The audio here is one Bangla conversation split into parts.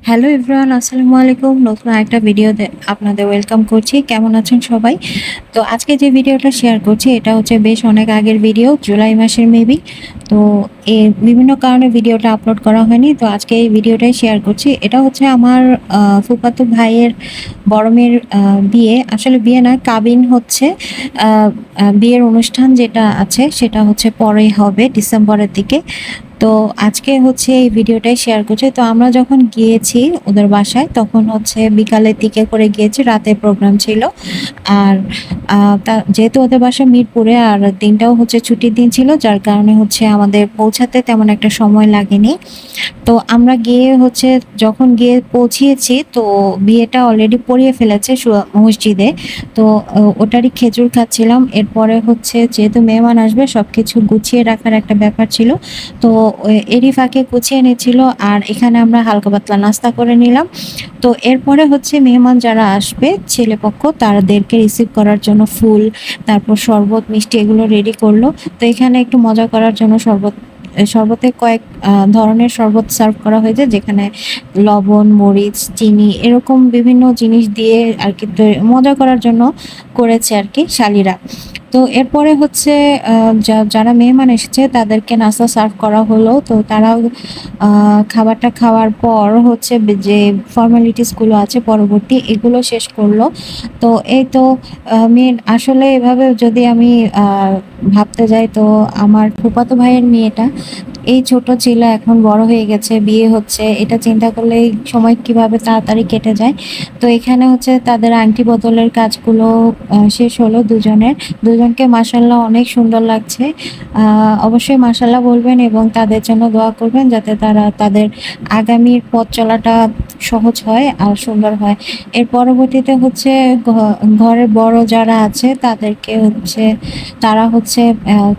হ্যালো এভরিওয়ান, আসসালামু আলাইকুম। নতুন একটা ভিডিওতে আপনাদের ওয়েলকাম করছি। কেমন আছেন সবাই? তো আজকে যে ভিডিওটা শেয়ার করছি এটা হচ্ছে বেশ অনেক আগের ভিডিও, জুলাই মাসের মেবি। তো বিভিন্ন কারণে ভিডিওটা আপলোড করা হয়নি। তো আজকে এই ভিডিওটাই শেয়ার করছি। এটা হচ্ছে আমার ফুফাতো ভাইয়ের বড় মেয়ের বিয়ে। আসলে বিয়ে না, কাবিন হচ্ছে। আ আ বিয়ের অনুষ্ঠান যেটা আছে সেটা হচ্ছে পরেই হবে ডিসেম্বরের দিকে। তো আজকে হচ্ছে এই ভিডিওটাই শেয়ার করছি। তো আমরা যখন গিয়েছি ওদের বাসায় তখন হচ্ছে বিকালের দিকে করে গিয়েছি, রাতে প্রোগ্রাম ছিল। আর যেহেতু ওদের বাসা মিরপুরে আর দিনটাও হচ্ছে ছুটির দিন ছিল, যার কারণে হচ্ছে আমাদের পৌঁছাতে তেমন একটা সময় লাগেনি। তো আমরা গিয়ে হচ্ছে যখন গিয়ে পৌঁছিয়েছি তো বিয়েটা অলরেডি পড়িয়ে ফেলেছে মসজিদে। তো ওটারই খেজুর খাচ্ছিলাম। এরপরে হচ্ছে যেহেতু মেহমান আসবে সবকিছু গুছিয়ে রাখার একটা ব্যাপার ছিল। তো এরই ফাঁকে গুছিয়ে নিচ্ছিল আর এখানে আমরা হালকা পাতলা নাস্তা করে নিলাম। তো এরপরে হচ্ছে মেহমান যারা আসবে ছেলেপক্ষ তাদেরকে রিসিভ করার জন্য ফুল, তারপর শরবত, মিষ্টি এগুলো রেডি করলো। তো এখানে একটু মজা করার জন্য শরবতে কয়েক ধরনের শরবত সার্ভ করা হয়েছে, যেখানে লবণ, মরিচ, চিনি এরকম বিভিন্ন জিনিস দিয়ে আরকি মজা করার জন্য করেছে আরকি শালীরা। তো এরপরে হচ্ছে যারা মেহমান এসেছে তাদেরকে নাস্তা সার্ভ করা হলো। তো তারাও খাবারটা খাওয়ার পর হচ্ছে যে ফর্মালিটিস গুলো আছে পরবর্তী এগুলো শেষ করলো। তো এই তো মেয়ের আসলে এভাবে যদি আমি আ ভাবতে যাই তো আমার ফুফাতো ভাইয়ের মেয়েটা এই ছোট ছিল, এখন বড় হয়ে গেছে, বিয়ে হচ্ছে। এটা চিন্তা করলেই সময় কিভাবে তাড়াতাড়ি কেটে যায়। তো এখানে হচ্ছে তাদের আংটি বদলের কাজগুলো শেষ হলো দুজনের। দুজনকে মাশাআল্লাহ অনেক সুন্দর লাগছে। অবশ্যই মাশাআল্লাহ বলবেন এবং তাদের জন্য দোয়া করবেন যাতে তারা তাদের আগামীর পথ চলাটা সহজ হয় আর সুন্দর হয়। এর পরবর্তীতে হচ্ছে ঘরের বড় যারা আছে তাদেরকে হচ্ছে তারা হচ্ছে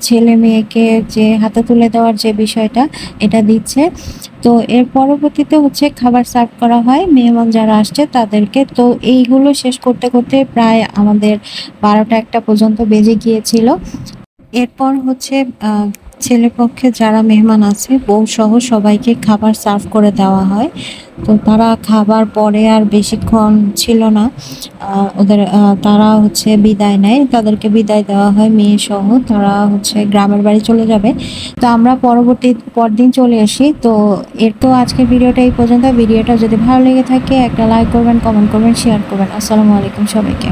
ছেলে-মেয়েকে যে হাতে তুলে দেওয়ার যে বিষয়টা এটা দিচ্ছে। তো এর পরবর্তীতে হচ্ছে খাবার সার্ভ করা হয় মেহমান যারা আসছে তাদেরকে। তো এইগুলো শেষ করতে, করতে প্রায় আমাদের ১২টা-১টা পর্যন্ত বেজে গিয়েছিল। এরপর হচ্ছে আ ছেলেপক্ষে যারা মেহমান আছে বউসহ সবাইকে খাবার সার্ভ করে দেওয়া হয়। তো তারা খাবার পরে আর বেশিক্ষণ ছিল না। তারা হচ্ছে বিদায় নেয়। তাদেরকে বিদায় দেওয়া হয় মেয়েসহ। তারা হচ্ছে গ্রামের বাড়ি চলে যাবে। তো আমরা পরদিন চলে আসি। তো এর তো আজকের ভিডিওটা এই পর্যন্ত। ভিডিওটা যদি ভালো লেগে থাকে একটা লাইক করবেন, কমেন্ট করবেন, শেয়ার করবেন। আসসালামু আলাইকুম সবাইকে।